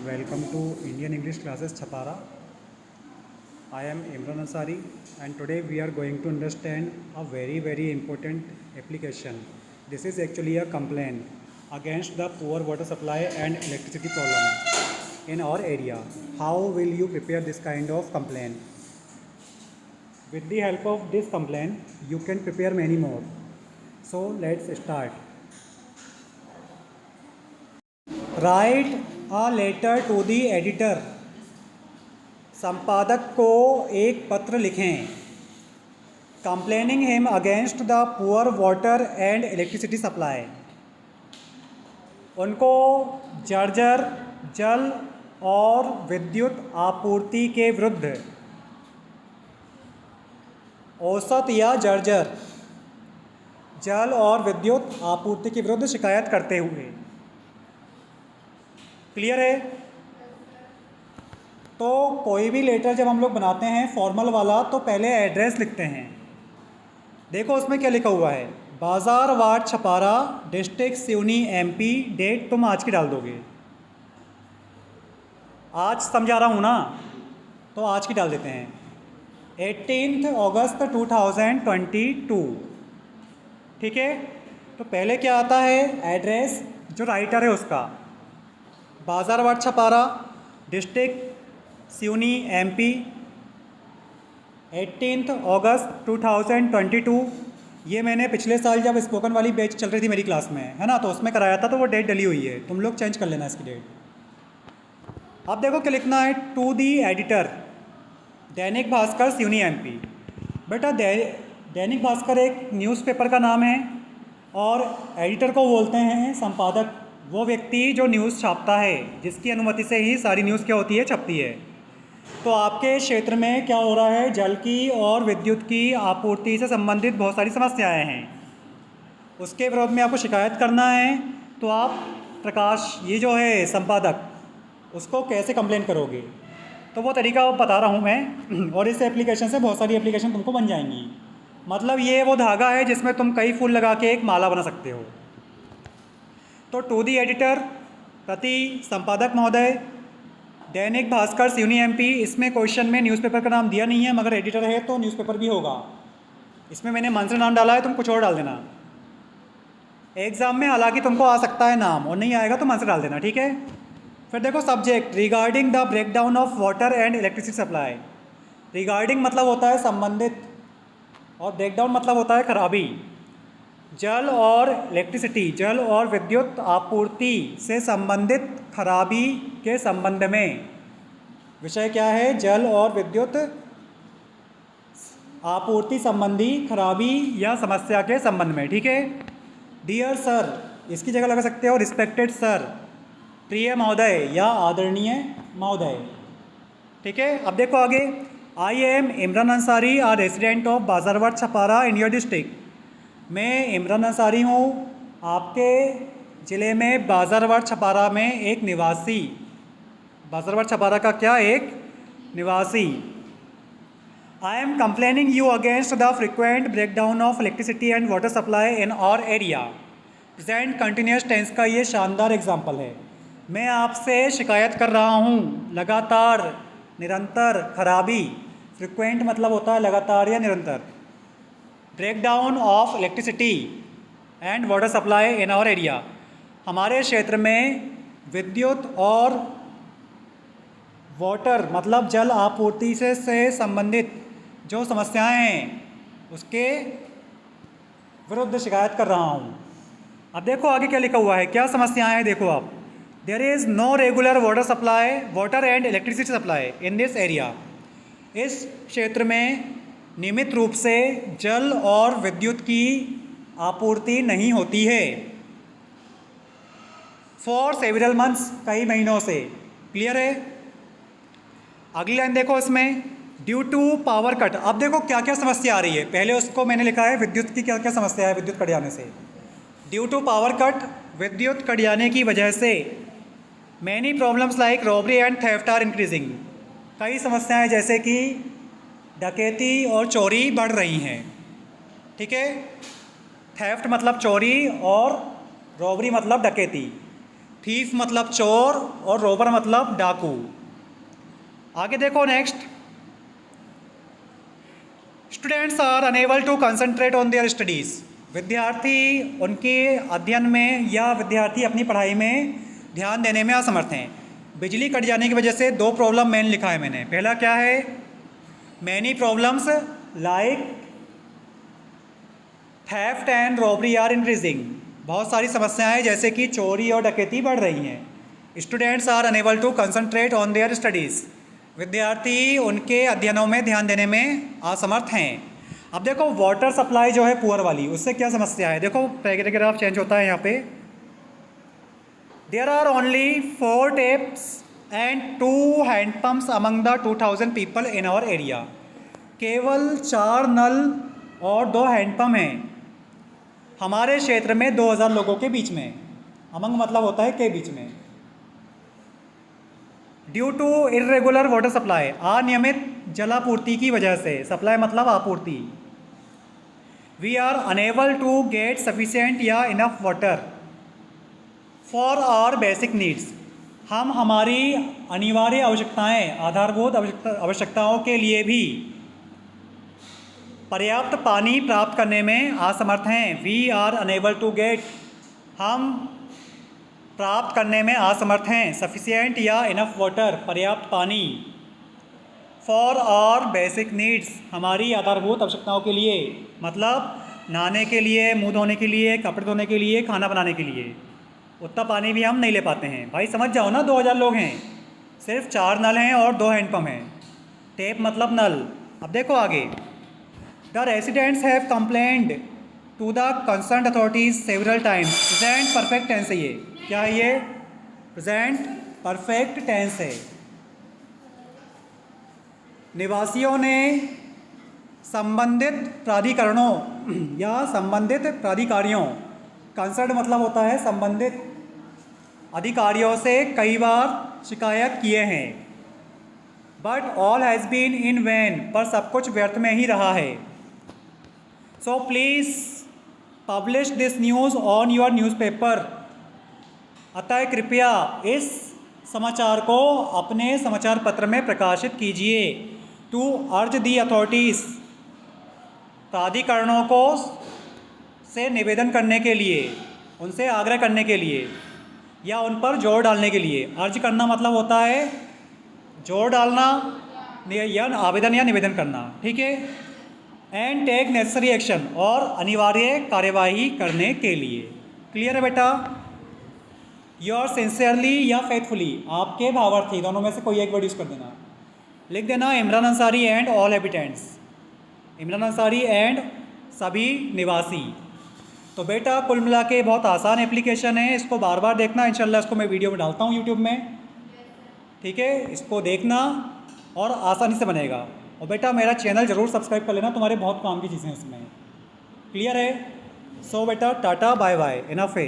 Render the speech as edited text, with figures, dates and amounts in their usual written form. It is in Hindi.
Welcome to Indian English classes Chapara. I am Imran Ansari and today we are going to understand a very important application. This is actually a complaint against the poor water supply and electricity problem in our area. How will you prepare this kind of complaint? With the help of this complaint, you can prepare many more. So let's start. Write a letter to the editor. संपादक को एक पत्र लिखें. Complaining him against the poor water and electricity supply. उनको जर्जर जल और विद्युत आपूर्ति के विरुद्ध औसत या जर्जर जल और विद्युत आपूर्ति के विरुद्ध शिकायत करते हुए. क्लियर है? तो कोई भी लेटर जब हम लोग बनाते हैं फॉर्मल वाला तो पहले एड्रेस लिखते हैं. देखो उसमें क्या लिखा हुआ है. बाजार ward Chhapara, district Seoni MP. Date तुम आज की डाल दोगे. आज समझा रहा हूँ ना, तो आज की डाल देते हैं. 18 अगस्त 2022. ठीक है. तो पहले क्या आता है? एड्रेस जो राइटर है उसका. बाजार ward Chhapara, district Seoni MP, 18 अगस्त 2022. ये मैंने पिछले साल जब स्पोकन वाली बैच चल रही थी मेरी क्लास में, है ना, तो उसमें कराया था, तो वो डेट डली हुई है. तुम लोग चेंज कर लेना इसकी डेट. अब देखो क्या लिखना है. To the editor, Dainik Bhaskar Seoni MP. बेटा दैनिक भास्कर एक न्यूज़पेपर का नाम है और एडिटर को बोलते हैं संपादक वो व्यक्ति जो न्यूज़ छापता है, जिसकी अनुमति से ही सारी न्यूज़ क्या होती है, छपती है. तो आपके क्षेत्र में क्या हो रहा है? जल की और विद्युत की आपूर्ति से संबंधित बहुत सारी समस्याएं हैं. उसके विरोध में आपको शिकायत करना है. तो आप प्रकाश, ये जो है संपादक, उसको कैसे कंप्लेन करोगे? तो वो तरीका बता रहा हूँ मैं. और इस एप्लीकेशन से बहुत सारी एप्लीकेशन तुमको बन जाएंगी. मतलब ये वो धागा है जिसमें तुम कई फूल लगा के एक माला बना सकते हो. तो टू दी एडिटर, प्रति संपादक महोदय, दैनिक भास्कर सिवनी एमपी. इसमें क्वेश्चन में न्यूज़पेपर का नाम दिया नहीं है, मगर एडिटर है तो न्यूज़पेपर भी होगा. इसमें मैंने मंत्र नाम डाला है, तुम कुछ और डाल देना. एग्ज़ाम में हालांकि तुमको आ सकता है नाम, और नहीं आएगा तो मंत्र डाल देना. ठीक है. फिर देखो subject, regarding the breakdown of water and electricity supply. Regarding मतलब होता है संबंधित, और ब्रेकडाउन मतलब होता है खराबी. जल और इलेक्ट्रिसिटी, जल और विद्युत आपूर्ति से संबंधित खराबी के संबंध में. विषय क्या है? जल और विद्युत आपूर्ति संबंधी खराबी या समस्या के संबंध में. ठीक है. डियर सर, इसकी जगह लगा सकते हो रिस्पेक्टेड सर, प्रिय महोदय या आदरणीय महोदय. ठीक है. अब देखो आगे. I am Imran Ansari, are resident of Bajarwad Chhapara in your district. मैं इमरान अंसारी हूँ, आपके ज़िले में बाजारवाड़ छपारा में एक निवासी. बाजारवाड़ छपारा का क्या? एक निवासी. I am complaining you against the frequent breakdown of electricity and water supply in our area. Present continuous tense का ये शानदार एग्जाम्पल है. मैं आपसे शिकायत कर रहा हूँ लगातार, निरंतर खराबी. फ्रिक्वेंट मतलब होता है लगातार या निरंतर. Breakdown of electricity and water supply in our area. हमारे क्षेत्र में विद्युत और वाटर मतलब जल आपूर्ति से संबंधित जो समस्याएं हैं, उसके विरुद्ध शिकायत कर रहा हूँ. अब देखो आगे क्या लिखा हुआ है, क्या समस्याएं हैं. देखो आप. There is no regular water supply, water and electricity supply in this area. इस क्षेत्र में नियमित रूप से जल और विद्युत की आपूर्ति नहीं होती है. फॉर सेवरल मंथ्स, कई महीनों से. क्लियर है? अगली लाइन देखो इसमें, ड्यू टू पावर कट. अब देखो क्या क्या समस्या आ रही है. पहले उसको मैंने लिखा है विद्युत की क्या क्या समस्या है, विद्युत कट जाने से. ड्यू टू पावर कट, विद्युत कट जाने की वजह से. Many problems like robbery and theft are increasing. कई समस्याएं जैसे कि डकैती और चोरी बढ़ रही हैं. ठीक है. थेफ्ट मतलब चोरी और रॉबरी मतलब डकैती. थीफ मतलब चोर और रोबर मतलब डाकू। आगे देखो next, students are unable to concentrate on their studies. विद्यार्थी उनके अध्ययन में या विद्यार्थी अपनी पढ़ाई में ध्यान देने में असमर्थ हैं। बिजली कट जाने की वजह से दो प्रॉब्लम मेन लिखा है मैंने। पहला क्या है, many problems like theft and robbery are increasing. बहुत सारी समस्याएं जैसे कि चोरी और डकैती बढ़ रही हैं। Students are unable to concentrate on their studies. विद्यार्थी उनके अध्ययनों में ध्यान देने में असमर्थ हैं। अब देखो वाटर सप्लाई जो है पुअर वाली, उससे क्या समस्या है। देखो पैराग्राफ चेंज होता है यहाँ पे। There are only 4 taps and 2 handpumps among the 2000 people in our area. केवल 4 नल और 2 हैंडपम्प हैं हमारे क्षेत्र में 2000 लोगों के बीच में। अमंग मतलब होता है के बीच में। Due to irregular water supply, अनियमित जलापूर्ति की वजह से, सप्लाई मतलब आपूर्ति, we are unable to get sufficient या enough water for our basic needs. हम हमारी अनिवार्य आवश्यकताएं, आधारभूत आवश्यकताओं के लिए भी पर्याप्त पानी प्राप्त करने में असमर्थ हैं। We are unable to get, हम प्राप्त करने में असमर्थ हैं, सफिशिएंट या इनफ वाटर, पर्याप्त पानी, फॉर आवर बेसिक नीड्स, हमारी आधारभूत आवश्यकताओं के लिए, मतलब नहाने के लिए, मुंह धोने के लिए, कपड़े धोने के लिए, खाना बनाने के लिए। उतना पानी भी हम नहीं ले पाते हैं। भाई समझ जाओ ना, 2000 लोग हैं, सिर्फ 4 नल हैं और 2 हैंडपम्प हैं। टेप मतलब नल। अब देखो आगे, the residents have complained to the concern authorities several times. Present perfect tense है ये। क्या है ये? प्रेजेंट परफेक्ट टेंस है। निवासियों ने संबंधित प्राधिकरणों या संबंधित प्राधिकारियों, कंसर्न मतलब होता है संबंधित अधिकारियों से कई बार शिकायत किए हैं। But all has been in vain, पर सब कुछ व्यर्थ में ही रहा है। So please publish this news on your newspaper. अतः कृपया इस समाचार को अपने समाचार पत्र में प्रकाशित कीजिए। टू अर्ज दी अथॉरिटीज़, प्राधिकरणों को से निवेदन करने के लिए, उनसे आग्रह करने के लिए या उन पर जोर डालने के लिए। अर्ज करना मतलब होता है जोर डालना या आवेदन या निवेदन करना, ठीक है। एंड टेक नेसेसरी एक्शन, और अनिवार्य कार्यवाही करने के लिए। क्लियर है बेटा? योर सिंसियरली या फेथफुली, आपके भावार्थी, दोनों में से कोई एक वर्ड यूज़ कर देना। लिख देना Imran Ansari and all habitants, Imran Ansari and सभी निवासी। तो बेटा कुल मिला के बहुत आसान एप्लीकेशन है, इसको बार बार देखना। इंशाल्लाह इसको मैं वीडियो में डालता हूँ यूट्यूब में, ठीक है। इसको देखना और आसानी से बनेगा। और बेटा मेरा चैनल ज़रूर सब्सक्राइब कर लेना, तुम्हारे बहुत काम की चीज़ें हैं इसमें। क्लियर है? सो बेटा टाटा बाय बाय, इनफ है।